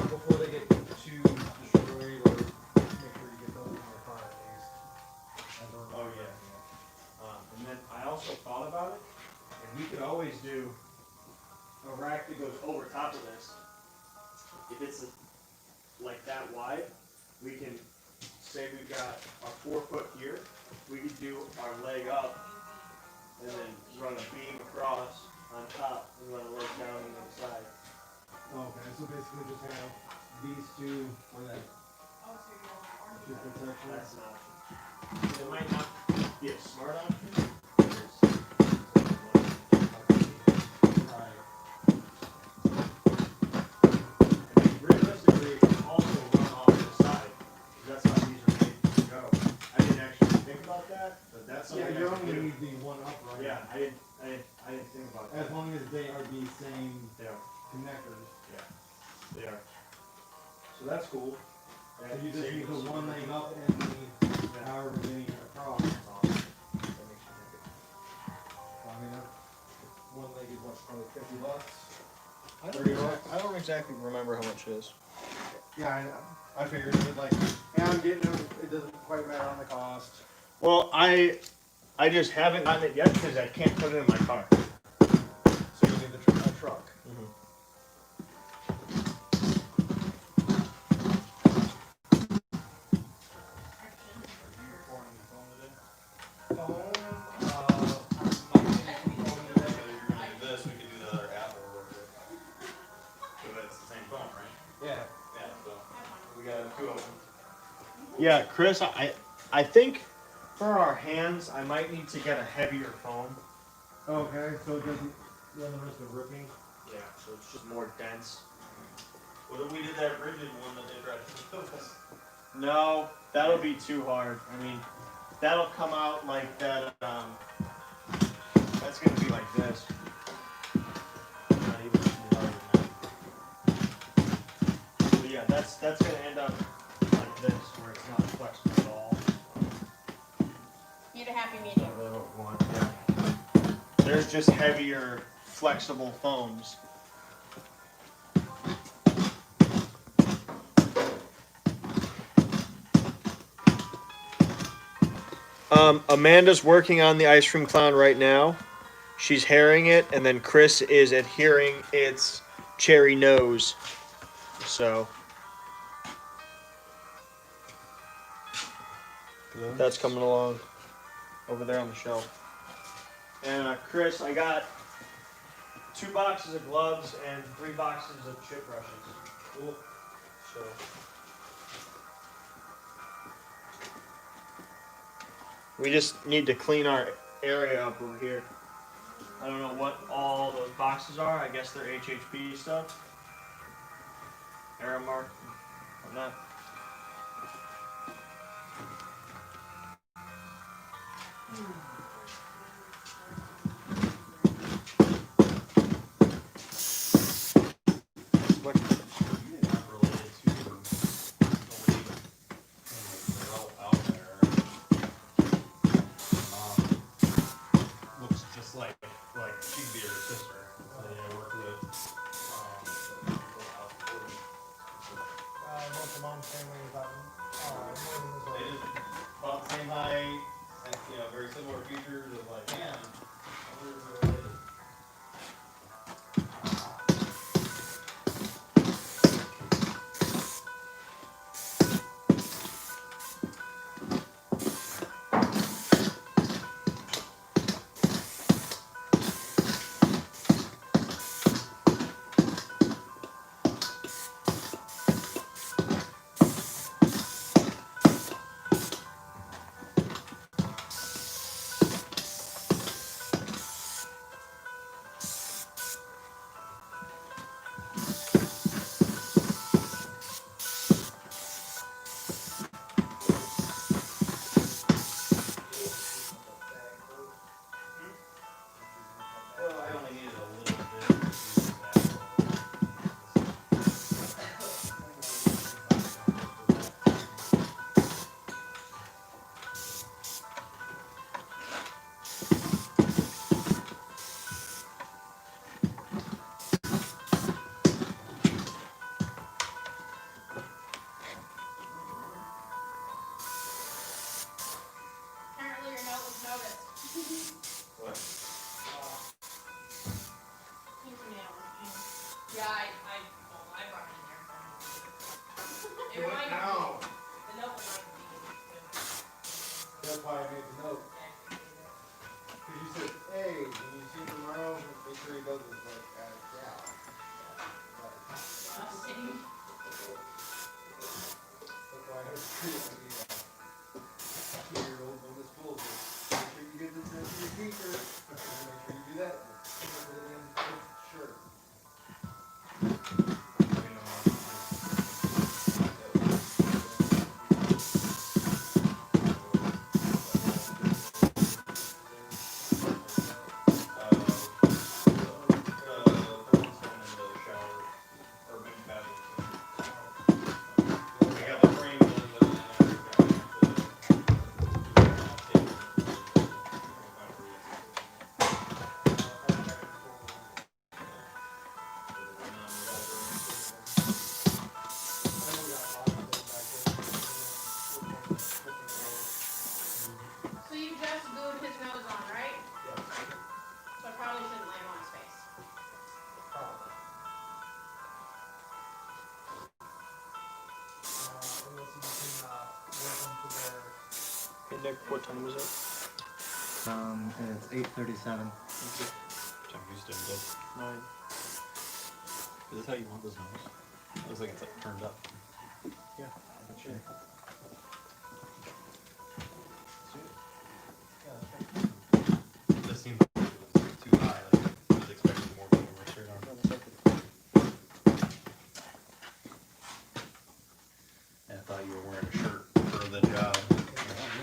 Before they get too destroyed, or make sure you get those in your car at least. Oh, yeah. And then I also thought about it, and we could always do a rack that goes over top of this. If it's like that wide, we can say we've got a 4 foot here. We could do our leg up and then run a beam across on top and run a leg down on the side. Okay, so basically just have these two for that. Two protection. That's an option. It might not be a smart option. but it's- Right. I mean, realistically, it can also run off the side. That's how these are made to go. I didn't actually think about that, but that's Yeah, something you I can only do. need the one upright. Yeah, I didn't think about that. As long as they are the same They are, connectors. they are. So that's cool. So you just need the one leg up and the however many across. So, I mean, one leg is what, probably $50? I don't exactly remember how much it is. Yeah, I figured it would like, and I'm getting them, it doesn't quite matter on the cost. Well, I just haven't gotten it yet because I can't put it in my car. So you need a truck. This, we could do the other Apple real quick. But it's the same phone, right? Yeah. Yeah, so we got 2 of them. Yeah, Chris, I think for our hands, I might need to get a heavier foam. Okay, so it doesn't run the risk of ripping. Yeah, so it's just more dense. What if we did that rigid one that they tried to give us? No, that'll be too hard. I mean, that'll come out like that. That's gonna be like this. that's gonna end up like this, where it's not flexible at all. You had a happy medium. Not really what we want. Yeah. There's just heavier, flexible foams. Amanda's working on the ice cream clown right now. She's herring it, and then Chris is adhering its cherry nose. So that's coming along over there on the shelf. And Chris, I got 2 boxes of gloves and 3 boxes of chip brushes. Cool. So. We just need to clean our area up over here. I don't know what all those boxes are. I guess they're HHP stuff. Aramark, whatnot. What? Not related to nobody. They're all out there. Looks just like she'd be her sister. That I work with. Both the mom's family is about more than They this just about the same height, and very similar features of like, man, I wonder if they're related. Well, I only needed a little bit to use Apparently your note was noticed. What? Here's the mail. Yeah, I brought it in there. It reminded me. now. The note reminded me. That's why I made the note. Because you said, hey, when you see him tomorrow, make sure he does this. Like, yeah. Just sitting. That's why I had to treat him. 2-year-old in the school. Make sure you get this into your teacher. Make sure you do that. Sure. So you just glued his nose on, right? So I probably shouldn't lay him on his face. Hey Nick, what time was it? It's 8:37. I'm used to it. 9. Is this how you want this nose? Looks like it's like turned up. Yeah. Sure. This seems too high. Like, I was expecting more from my shirt on. And I thought you were wearing a shirt for the job.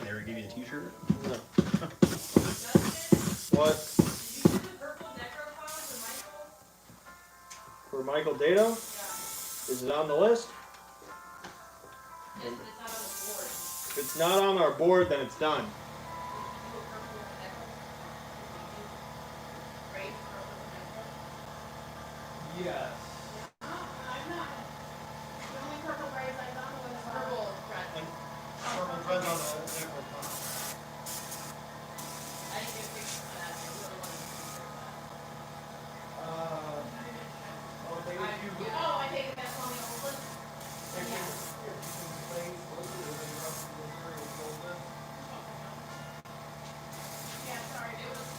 They ever give you a t-shirt? No. Justin, What? did you do the purple necro file for Michael? For Michael Dato? Yeah. Is it on the list? but it's not on the board. If it's not on our board, then it's done. Yes. I'm not. The only purple braids I done was purple thread. Purple threads on the April top. I didn't get a picture of that. I really wanted to see Oh, they that. you. Oh, I take it back on the old one? If you can play both of them, you have to go through and fold them. Yeah, sorry, it was.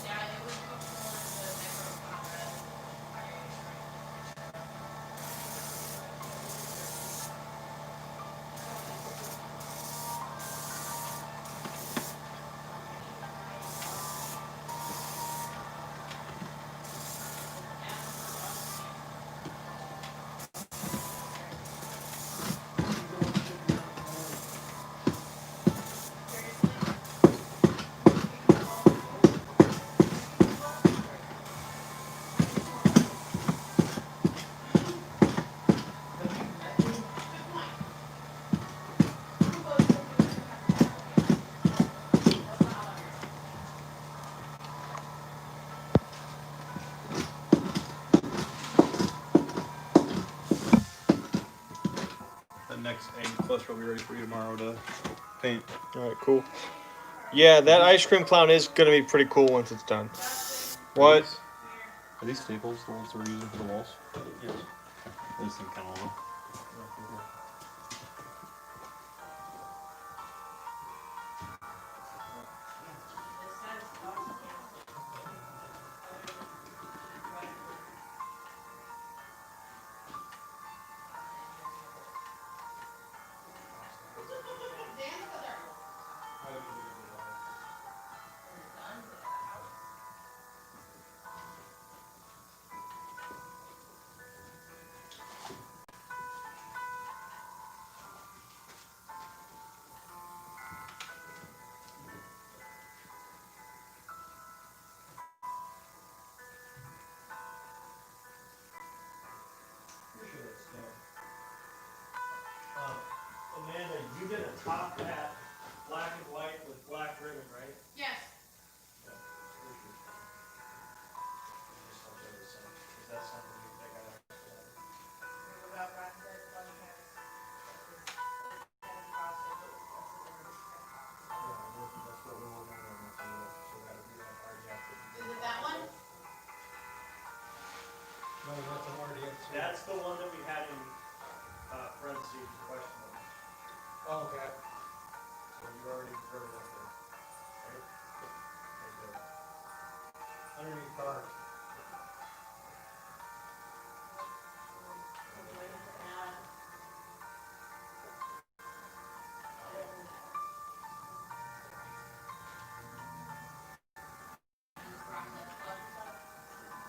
Yeah, it was before the necro conference. The next egg cluster will be ready for you tomorrow to paint. All right, cool. Yeah, that ice cream clown is gonna be pretty cool once it's done. What? Are these staples the ones we're using for the walls? Yes. Those seem kind of low. Amanda, you did a top hat, black and white with black ribbon, right? Yes. Is that something you think I understand? About Rockford, Bunny Harris. That's what we're working on. So we gotta do that already after. Is it that one? No, that's an RDX. That's the one that we had in parentheses question mark. Oh, okay. So you already wrote it up there, right? Right there. Underneath cars.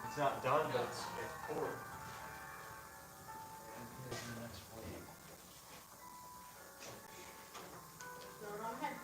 It's not done, but it's poured. And here's the next one. Throw it on ahead.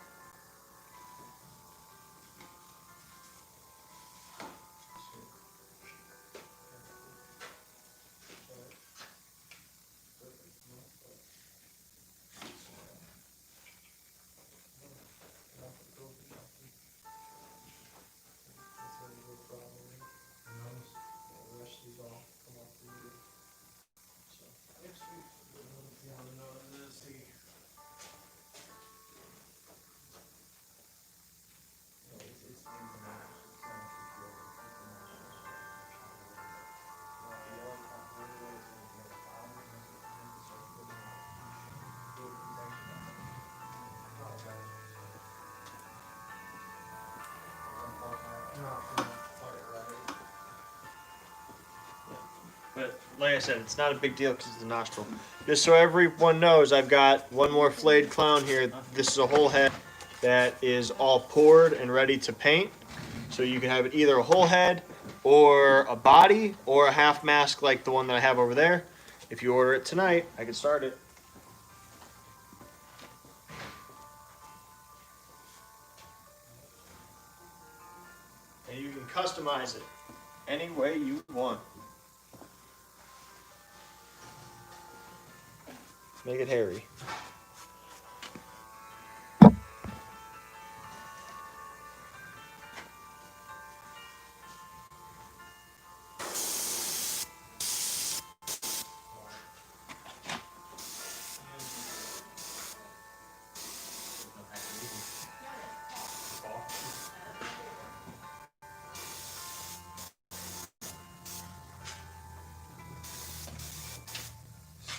But like I said, it's not a big deal because it's a nostril. Just so everyone knows, I've got one more flayed clown here. This is a whole head that is all poured and ready to paint. So you can have it either a whole head or a body or a half mask like the one that I have over there. If you order it tonight, I can start it. And you can customize it any way you want. Make it hairy.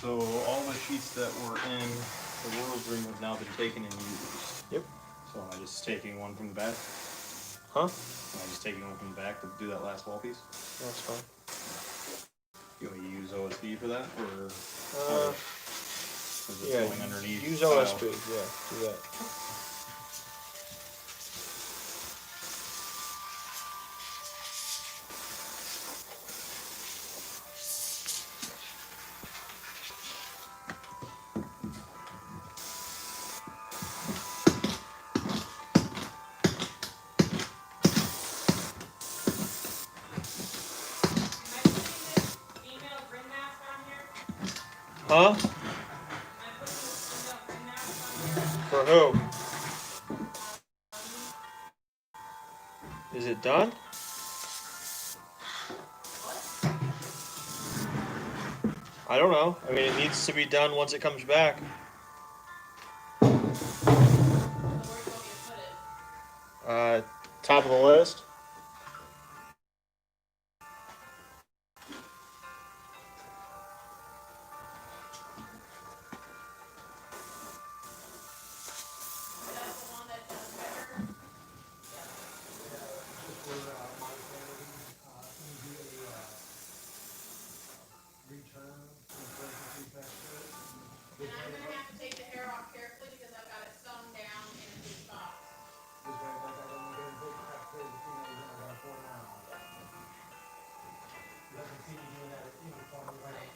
So all the sheets that were in the world room have now been taken and used. Yep. So am I just taking one from the back? Huh? Am I just taking one from the back to do that last wall piece? That's fine. You want me to use OSB for that, or is it Yeah, going underneath? use tile? OSB. Yeah, do that. Huh? For who? Is it done? I don't know. I mean, it needs to be done once it comes back. Top of the list. Just for my sanity, need a return some emergency tax credit. And I'm gonna have to take the hair off carefully because I've got it sewn down in a big box. This way, like, I don't get a big tax credit, the teenager I got for now. You haven't seen me doing that in the farm, right?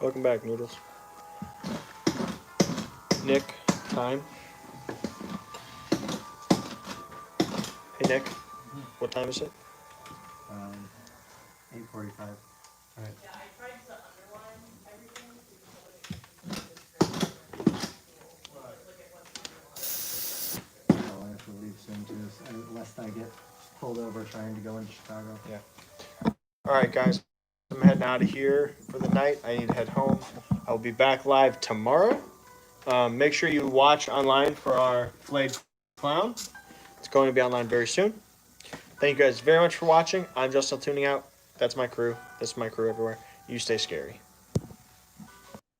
Welcome back, Noodles. Nick, time. Hey, Nick. What time is it? 8:45. Yeah, I tried to underline everything. Oh, I have to leave soon too, lest I get pulled over trying to go into Chicago. Yeah. All right, guys. I'm heading out of here for the night. I need to head home. I will be back live tomorrow. Make sure you watch online for our flayed clown. It's going to be online very soon. Thank you guys very much for watching. I'm Justin tuning out. That's my crew. That's my crew everywhere. You stay scary.